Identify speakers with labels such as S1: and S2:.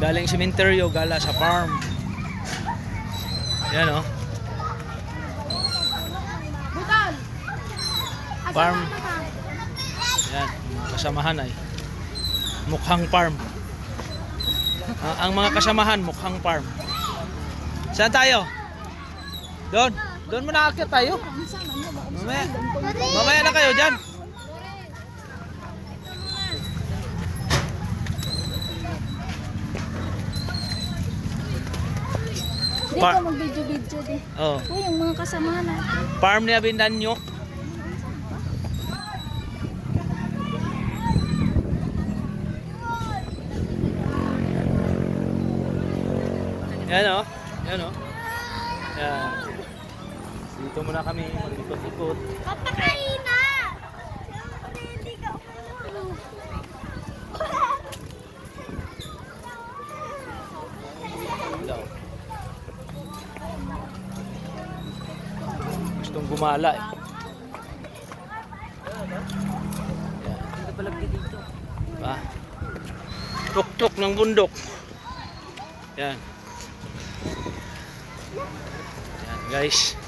S1: Galing sementeryo, gala sa farm. Yan oh. Farm. Yan, mga kasamahan ay mukhang farm. Ang mga kasamahan mukhang farm. Saan tayo? Doon. Doon muna akit tayo. Mamaya na kayo dyan.
S2: Dito mag-video-video di.
S1: Oh.
S2: Uy, yung mga kasamahan natin.
S1: Farm ni Abindanyo. Yan o. Yan o. Yan. Dito muna kami mag-ikot-ikot.
S2: Kapakaina!
S1: Gustong gumala eh. Pa. Tuk-tuk ng bundok. Yan. Yan guys.